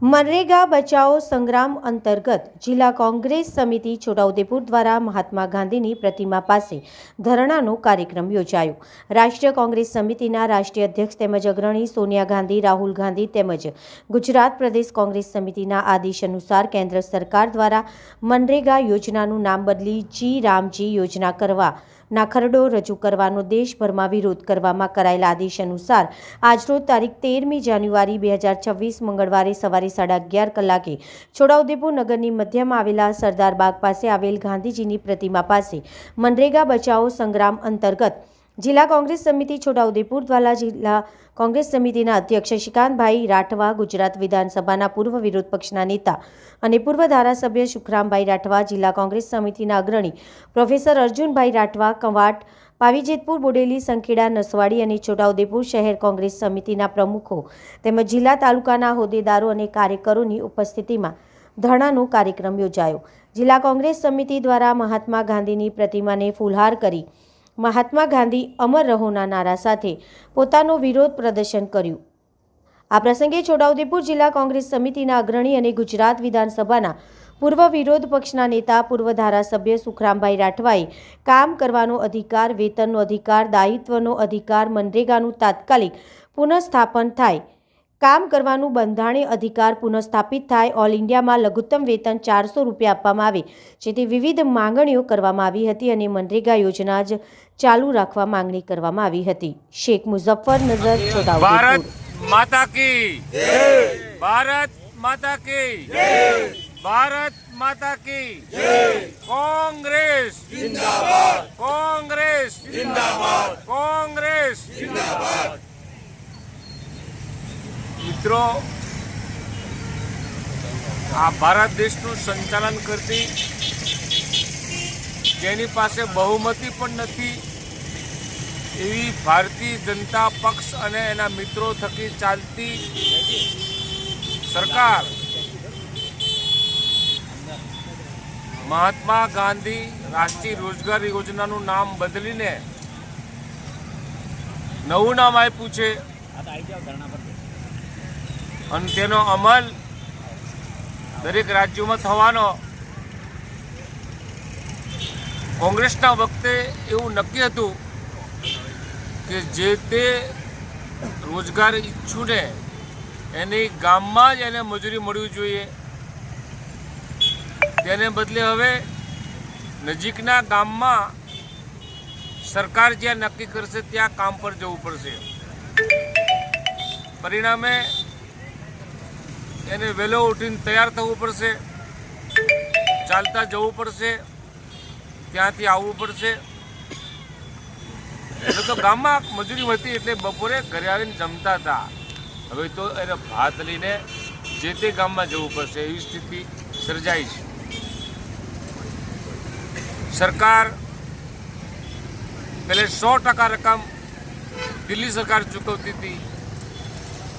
मनरेगा बचाओ संग्राम अंतर्गत जिला कांग्रेस समिति छोटाउदेपुर द्वारा महात्मा गांधीनी प्रतिमा पासे धरणानो कार्यक्रम योजायो। राष्ट्रीय कांग्रेस समितिना राष्ट्रीय अध्यक्ष तेमज अग्रणी सोनिया गांधी, राहुल गांधी तेमज गुजरात प्रदेश कांग्रेस समितिना आदेश अनुसार केन्द्र सरकार द्वारा मनरेगा योजनानुं नाम बदली जी रामजी योजना करवा ना खरडो रजू करवानो देशभरमा विरोध करवामां करायेला आदेश अनुसार આજરોજ તારીખ 13મી જાન્યુઆરી 2026 મંગળવારે સવારે 11:30 કલાકે છોટાઉદેપુર નગરની મધ્યમાં આવેલા સરદાર બાગ પાસે આવેલ ગાંધીજીની પ્રતિમા પાસે મનરેગા બચાવો સંગ્રામ અંતર્ગત જિલ્લા કોંગ્રેસ સમિતિ છોટાઉદેપુર દ્વારા જિલ્લા કોંગ્રેસ સમિતિના અધ્યક્ષ શશિકાંતભાઈ રાઠવા, ગુજરાત વિધાનસભાના પૂર્વ વિરોધ પક્ષના નેતા અને પૂર્વ ધારાસભ્ય સુખરામભાઈ રાઠવા, જિલ્લા કોંગ્રેસ સમિતિના અગ્રણી પ્રોફેસર અર્જુનભાઈ રાઠવા, કવાટ, પાવીજેતપુર, બોડેલી, સંખેડા, નસવાડી અને છોટાઉદેપુર શહેર કોંગ્રેસ સમિતિના પ્રમુખો તેમજ જિલ્લા તાલુકાના હોદ્દેદારો અને કાર્યકરોની ઉપસ્થિતિમાં ધરણાનો કાર્યક્રમ યોજાયો। જિલ્લા કોંગ્રેસ સમિતિ દ્વારા મહાત્મા ગાંધીની પ્રતિમાને ફૂલહાર કરી મહાત્મા ગાંધી અમર રહોના નારા સાથે પોતાનો વિરોધ પ્રદર્શન કર્યું। આ પ્રસંગે છોટાઉદેપુર જિલ્લા કોંગ્રેસ સમિતિના અગ્રણી અને ગુજરાત વિધાનસભાના પૂર્વ વિરોધ પક્ષના નેતા પૂર્વ ધારાસભ્ય સુખરામભાઈ રાઠવાએ કામ કરવાનો અધિકાર, વેતનનો અધિકાર, દાયિત્વનો અધિકાર, મનરેગાનું તાત્કાલિક પુનઃસ્થાપન થાય, કામ કરવાનું બંધારણીય અધિકાર પુનઃસ્થાપિત થાય, ઓલ ઇન્ડિયામાં લઘુત્તમ વેતન 400 રૂપિયા આપવામાં આવે, જેથી વિવિધ માંગણીઓ કરવામાં આવી હતી અને મનરેગા યોજના જ ચાલુ રાખવા માંગણી કરવામાં આવી હતી। શેખ મુઝફ્ફર નઝર, છોટાઉદેપુર। भारत माता की जय, भारत माता की जय, भारत माता की जय, कांग्रेस जिंदाबाद, कांग्रेस जिंदाबाद, कांग्रेस जिंदाबाद। मित्रों, आ भारत देशનું સંચાલન કરતી જેની પાસે બહુમતી પણ નથી એવી ભારતીય જનતા પક્ષ અને એના મિત્રો થકી ચાલતી સરકાર મહાત્મા ગાંધી રાષ્ટ્રીય રોજગાર યોજનાનું નામ બદલીને નવું નામ આપ્યું છે અને તેનો અમલ દરેક રાજ્યોમાં થવાનો। કોંગ્રેસના વખતે એવું નક્કી હતું કે જે તે રોજગાર ઈચ્છુને એની ગામમાં જ એને મજૂરી મળવી જોઈએ, તેને બદલે હવે નજીકના ગામમાં સરકાર જ્યાં નક્કી કરશે ત્યાં કામ પર જવું પડશે। પરિણામે એને વહેલો ઉઠીને તૈયાર થવું પડશે, ચાલતા જવું પડશે, ત્યાંથી આવવું પડશે। એટલે તો ગામમાં મજૂરી હતી એટલે બપોરે ઘરે આવીને જમતા હતા, હવે તો એને ભાત લઈને જે તે ગામમાં જવું પડશે એવી સ્થિતિ સર્જાઈ છે। સરકાર પહેલે 100% રકમ દિલ્હી સરકાર ચૂકવતી હતી,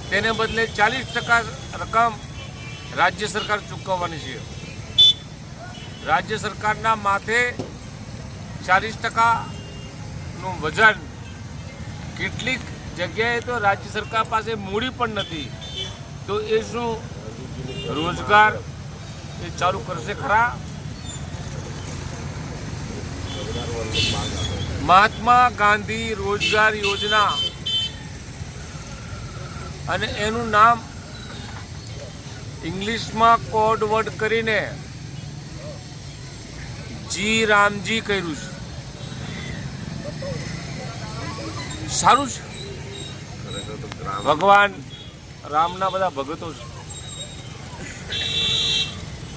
તેને બદલે 40% રકમ રાજ્ય સરકાર ચૂકવવાની છે। રાજ્ય સરકારના માથે 40%નું વજન, કેટલીક જગ્યાએ તો રાજ્ય સરકાર પાસે મૂડી પણ નથી, તો એ શું રોજગાર એ ચાલુ કરશે ખરા? મહાત્મા ગાંધી રોજગાર યોજના અને એનું નામ ઇંગ્લિશમાં કોડ વર્ડ કરીને જી રામજી કર્યું છે। સારું છે, ભગવાન રામના બધા ભગતો છે।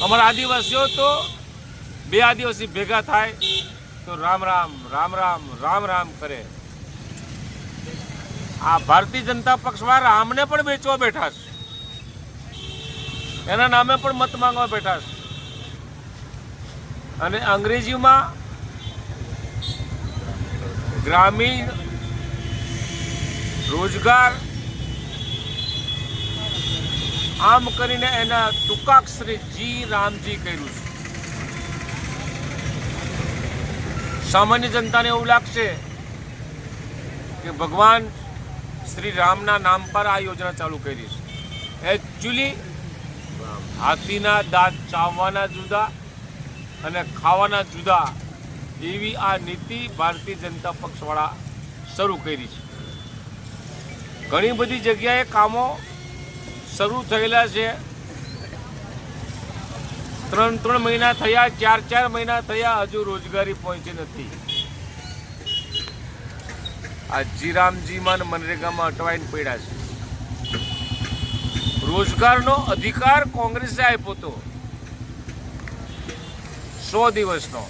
અમારા આદિવાસીઓ તો બે આદિવાસી ભેગા થાય તો રામ રામ રામ રામ રામ રામ કરે। આ ભારતીય જનતા પક્ષવાળા રામને પણ વેચવા બેઠા છે, એના નામે પણ મત માંગવા બેઠા છે અને અંગ્રેજીમાં ગ્રામીણ રોજગાર આમ કરીને એના ટૂંકાક્ષરે જી રામજી કર્યું છે। સામાન્ય જનતાને એવું લાગશે કે ભગવાન શ્રી રામના નામ પર આ યોજના ચાલુ કરી છે। એકચ્યુઅલી હાથીના દાંત ચાવવાના જુદા અને ખાવાના જુદા એવી આ નીતિ ભારતીય જનતા પક્ષવાળા શરૂ કરી છે. ઘણી બધી જગ્યાએ કામો શરૂ થયેલા છે. 3 મહિના થયા, 4 મહિના થયા, હજુ રોજગારી પહોંચી નથી. આ જીરામજીમાં અને મનરેગામાં અટવાઈને પડ્યા છે. રોજગારનો અધિકાર કોંગ્રેસે આપ્યો હતો 100 દિવસનો.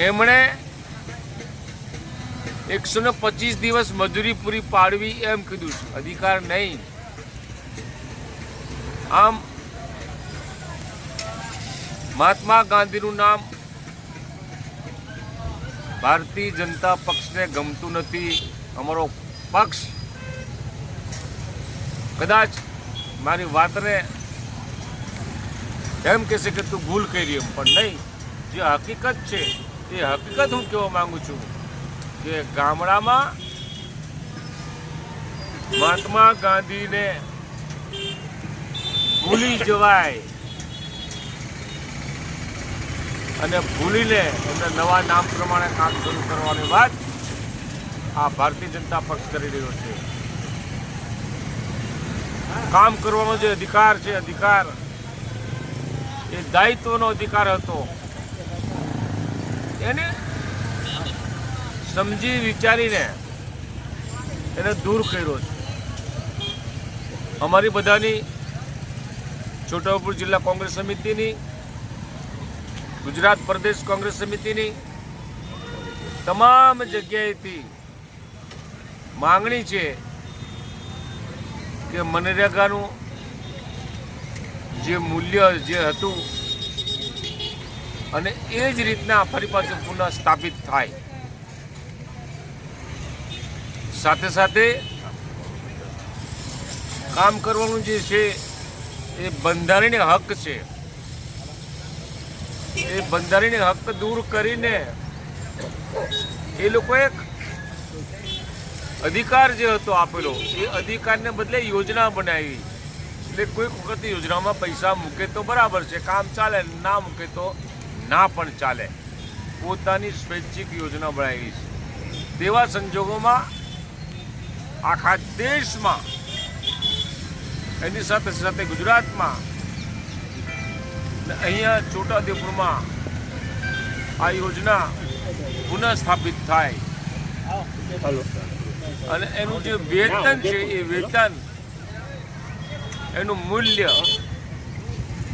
એમણે 125 દિવસ મજૂરી પૂરી પાડવી એમ કીધું છે, અધિકાર નહીં. આમ મહાત્મા ગાંધીનું નામ ભારતીય જનતા પક્ષને ગમતું નથી. અમારો પક્ષ કદાચ મારી વાતને એમ કહેશે કે તું ભૂલ કરી એમ, પણ નહીં. જે હકીકત છે એ હકીકત હું કહેવા માંગુ છું કે ગામડામાં મહાત્મા ગાંધીને ભૂલી જવાય અને ભૂલીને એમના નવા નામ પ્રમાણે કામ શરૂ કરવાની વાત આ ભારતીય જનતા પક્ષ કરી રહ્યો છે. કામ કરવાનો જે અધિકાર છે, અધિકાર એ દાયિત્વનો અધિકાર હતો, એને સમજી વિચારીને એને દૂર કર્યો છે. અમારી બધાની છોટાઉદેપુર જિલ્લા કોંગ્રેસ સમિતિની, ગુજરાત પ્રદેશ કોંગ્રેસ સમિતિની તમામ જગ્યાએથી માંગણી છે કે મનરેગાનું જે મૂલ્ય જે હતું અને એ જ રીતના ફરી પાછું પુનઃ સ્થાપિત થાય. સાથે સાથે કામ કરવાનું જે છે એ બંધારણીય હક છે. એ બંધારણીય હક દૂર કરીને એ લોકો એક અધિકાર જે હતો આપેલો, એ અધિકારને બદલે યોજના બનાવી. એટલે કોઈક વખત યોજનામાં પૈસા મૂકે તો બરાબર છે, કામ ચાલે, ના મૂકે તો ના પણ ચાલે. પોતાની સ્વૈચ્છિક યોજના બનાવી છે. તેવા સંજોગોમાં આખા દેશમાં, એની સાથે સાથે ગુજરાતમાં, અહીંયા છોટાઉદેપુરમાં આ યોજના પુનઃ સ્થાપિત થાય અને એનું જે વેતન છે એ વેતન એનું મૂલ્ય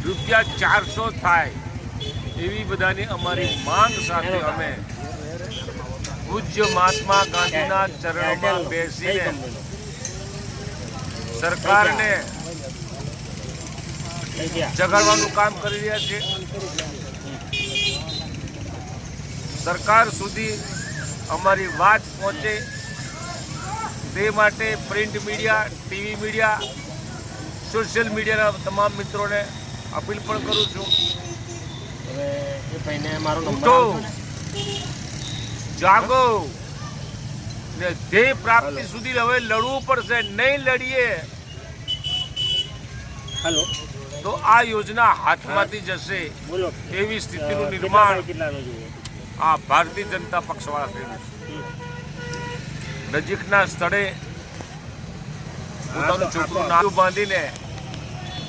₹400 થાય એવી બધાની અમારી માંગ સાથે અમે પૂજ્ય મહાત્મા ગાંધીના ચરણોમાં બેસીને સરકારને જગાડવાનું કામ કરી રહ્યા છે. સરકાર સુધી અમારી વાત પહોંચે તે માટે print media, TV media, social મીડિયાના તમામ મિત્રોને અપીલ પણ કરું છું. ઉઠો, જાગો ને ધ્યેય પ્રાપ્તિ સુધી હવે લડવું પડશે. નહીં લડીએ તો આ યોજના હાથમાંથી જશે એવી સ્થિતિનું નિર્માણ આ ભારતીય જનતા પક્ષ વાળા કર્યું છે. નજીકના સ્થળે પોતાનું છોકરું નાનું બાંધીને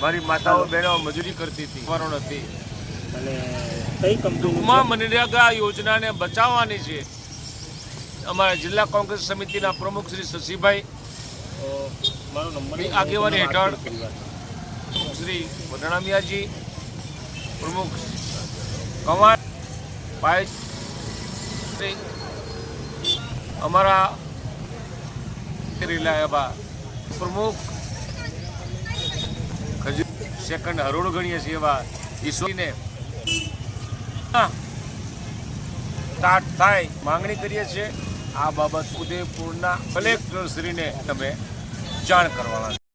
મારી માતાઓ બહેનો મજૂરી કરતી હતી, નથી. ટૂંકમાં મનરેગા યોજનાને બચાવવાની છે. અમારા જિલ્લા કોંગ્રેસ સમિતિના પ્રમુખ શ્રી શશીભાઈ આગેવાની હેઠળ શ્રી વઢણામિયાજી, પ્રમુખ કવાણ ભાઈ, અમારા પ્રમુખ સેકન્ડ હરોળ ગણીએ છીએ એવા ઈશ્વરીને સ્ટાર્ટ થાય માંગણી કરીએ છીએ. આ બાબત ઉદયપુરના કલેક્ટર શ્રીને તમે જાણ કરવાના.